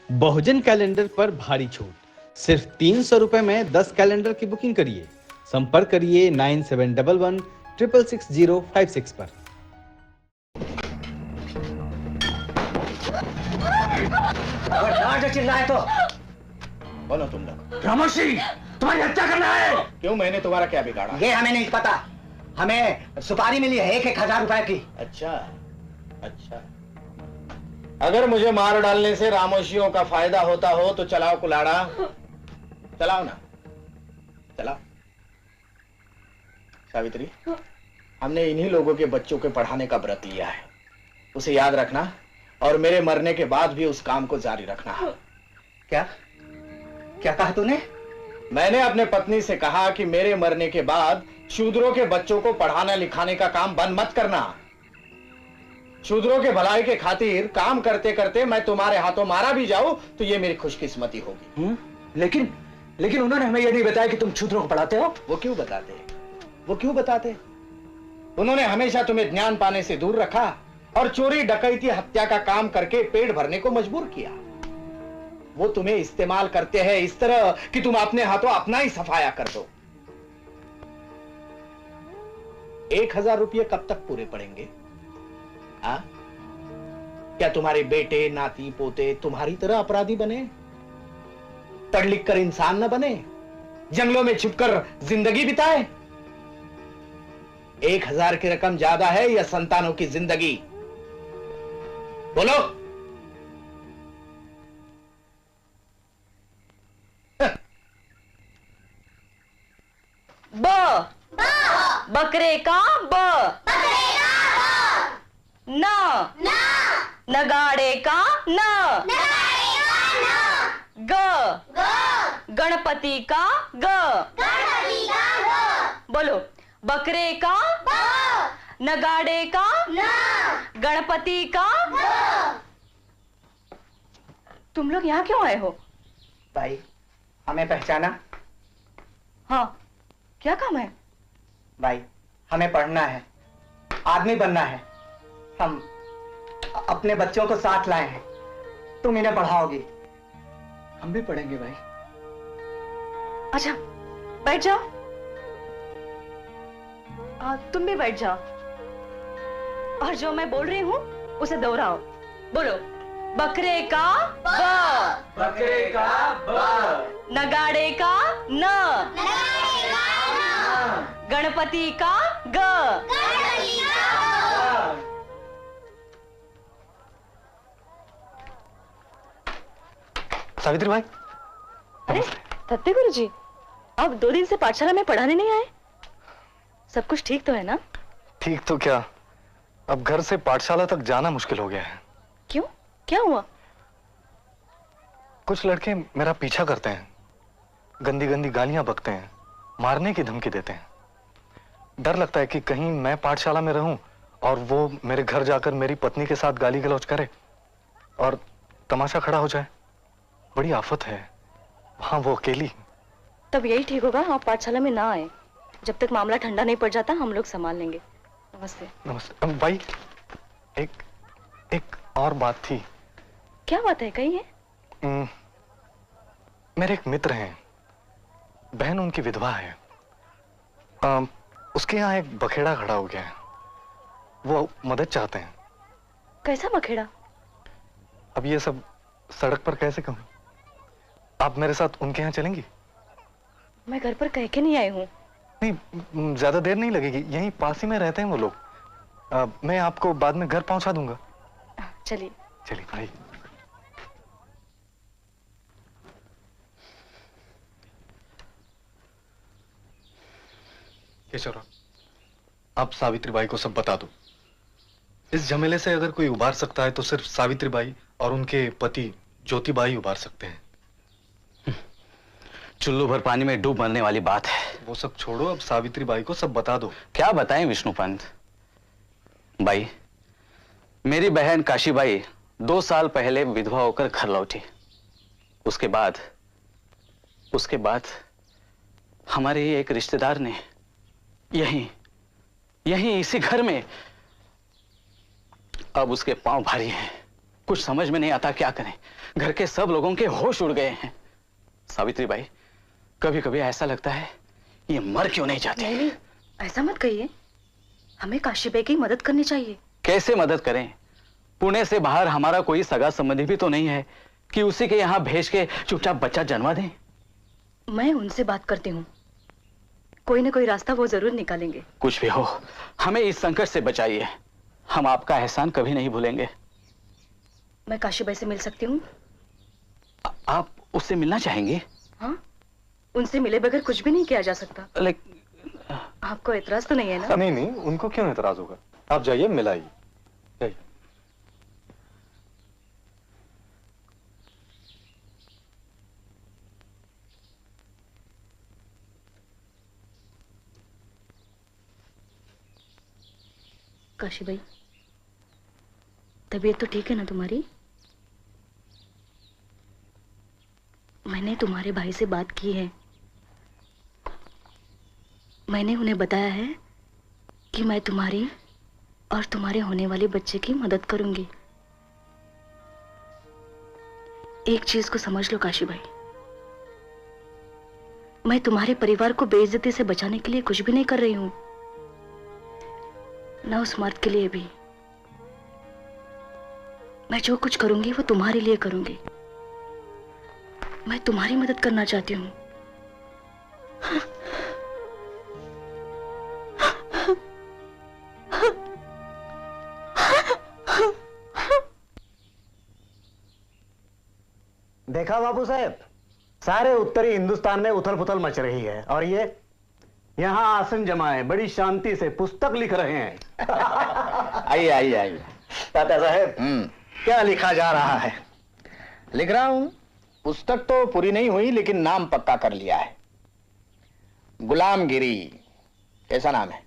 बहुजन calendar पर भारी छूट। सिर्फ 300 रुपए में 10 कैलेंडर की बुकिंग करिए। संपर्क करिए 9711 666 056 पर। अगर चिल्लाए तो बोलो तुम लोग। रामोशी, तुम्हारी हत्या करना है। क्यों, मैंने तुम्हारा क्या बिगाड़ा? ये हमें नहीं पता। हमें सुपारी मिली है 1,000 रुपए की। अच्छा अच्छा, अगर मुझे मार डालने से रामोशियों का फायदा होता हो तो चलाओ कुलाड़ा, चलाओ ना, चलाओ। सावित्री, हमने इन्हीं लोगों के बच्चों के पढ़ाने का व्रत लिया है, उसे याद रखना और मेरे मरने के बाद भी उस काम को जारी रखना। क्या क्या कहा तूने? मैंने अपने पत्नी से कहा कि मेरे मरने के बाद शूद्रों के बच्चों को पढ़ाना लिखाने का काम बंद मत करना। शूद्रों के भलाई के खातिर काम करते करते मैं तुम्हारे हाथों मारा भी जाऊं तो ये मेरी खुशकिस्मती होगी। लेकिन उन्होंने हमें यह नहीं बताया कि तुम शूद्रों को पढ़ाते हो। वो क्यों बताते? उन्होंने हमेशा तुम्हें ज्ञान पाने से दूर रखा और चोरी डकैती हत्या का काम करके पेट भरने को मजबूर किया। वो तुम्हें इस्तेमाल करते हैं इस तरह कि तुम अपने हाथों अपना ही सफाया कर दो। 1,000 रुपये कब तक पूरे पड़ेंगे? क्या तुम्हारे बेटे नाती पोते तुम्हारी तरह अपराधी बने, पढ़ लिख कर इंसान न बने, जंगलों में छुपकर जिंदगी बिताए? 1,000 की रकम ज्यादा है या संतानों की जिंदगी? बोलो। ब बकरे का ब, न नगाड़े का न, ग गणपति का ग। बोलो, बकरे का नगाड़े का गणपति का। तुम लोग यहाँ क्यों आए हो? भाई, हमें पहचाना? हाँ, क्या काम है? भाई, हमें पढ़ना है, आदमी बनना है। हम अपने बच्चों को साथ लाए हैं, तुम इन्हें पढ़ाओगी, हम भी पढ़ेंगे भाई। अच्छा, बैठ जाओ। तुम भी बैठ जाओ और जो मैं बोल रही हूँ उसे दोहराओ। बोलो, बकरे का ब, नगाड़े का न, गणपति का ग। सावित्री भाई। अरे सत्य गुरु जी, आप 2 दिन से पाठशाला में पढ़ाने नहीं आए? सब कुछ ठीक तो है ना? ठीक तो क्या, अब घर से पाठशाला तक जाना मुश्किल हो गया है। क्यों, क्या हुआ? कुछ लड़के मेरा पीछा करते हैं, गंदी गंदी गालियां बकते हैं, मारने की धमकी देते हैं। डर लगता है कि कहीं मैं पाठशाला में रहूं और वो मेरे घर जाकर मेरी पत्नी के साथ गाली गलौज करे और तमाशा खड़ा हो जाए। बड़ी आफत है वहां, वो अकेली। तब यही ठीक होगा आप पाठशाला में ना आए। जब तक मामला ठंडा नहीं पड़ जाता हम लोग संभाल लेंगे। नमस्ते। नमस्ते भाई। एक और बात थी। क्या बात है, कही है? मेरे एक मित्र हैं, बहन उनकी विधवा है। उसके यहाँ एक बखेड़ा खड़ा हो गया है, वो मदद चाहते हैं। कैसा बखेड़ा? अब ये सब सड़क पर कैसे कहूँ? आप मेरे साथ उनके यहाँ चलेंगी? मैं घर पर कह के नहीं आई हूँ। नहीं, ज्यादा देर नहीं लगेगी, यहीं पास ही में रहते हैं वो लोग। मैं आपको बाद में घर पहुंचा दूंगा। चलिए चलिए भाई। केशवराव, आप सावित्री बाई को सब बता दो। इस झमेले से अगर कोई उबार सकता है तो सिर्फ सावित्री बाई और उनके पति ज्योति बाई उबार सकते हैं। चुल्लू भर पानी में डूब मरने वाली बात है। वो सब छोड़ो, अब सावित्री बाई को सब बता दो। क्या बताएं विष्णु पंत? बाई, मेरी बहन काशीबाई 2 साल पहले विधवा होकर घर लौटी। उसके बाद हमारे ही एक रिश्तेदार ने यहीं इसी घर में, अब उसके पांव भारी हैं। कुछ समझ में नहीं आता क्या करें। घर के सब लोगों के होश उड़ गए हैं। सावित्री बाई, कभी कभी ऐसा लगता है ये मर क्यों नहीं जाते। नहीं, ऐसा मत कहिए। हमें काशी बाई की मदद करनी चाहिए। कैसे मदद करें? पुणे से बाहर हमारा कोई सगा संबंधी भी तो नहीं है कि उसी के यहाँ भेज के चुपचाप बच्चा जन्मा दें। मैं उनसे बात करती हूँ, कोई ना कोई रास्ता वो जरूर निकालेंगे। कुछ भी हो, हमें इस संकट से बचाइए। हम आपका एहसान कभी नहीं भूलेंगे। मैं काशी बाई से मिल सकती हूँ? आप उससे मिलना चाहेंगे? हाँ, उनसे मिले बगैर कुछ भी नहीं किया जा सकता। लेकिन आपको एतराज तो नहीं है ना? नहीं नहीं, उनको क्यों एतराज होगा। आप जाइए, मिलाइए। जाइए। काशी बाई, तबीयत तो ठीक है ना तुम्हारी? मैंने तुम्हारे भाई से बात की है। मैंने उन्हें बताया है कि मैं तुम्हारी और तुम्हारे होने वाले बच्चे की मदद करूंगी। एक चीज को समझ लो काशी भाई, मैं तुम्हारे परिवार को बेइज्जती से बचाने के लिए कुछ भी नहीं कर रही हूं, ना उस मर्द के लिए भी। मैं जो कुछ करूंगी वो तुम्हारे लिए करूंगी। मैं तुम्हारी मदद करना चाहती हूँ। देखा बाबू साहब, सारे उत्तरी हिंदुस्तान में उथल पुथल मच रही है और ये यहाँ आसन जमाए बड़ी शांति से पुस्तक लिख रहे हैं। आइए आइए आइए। तात्या साहब, क्या लिखा जा रहा है? लिख रहा हूं। पुस्तक तो पूरी नहीं हुई लेकिन नाम पक्का कर लिया है। गुलामगिरी, कैसा नाम है?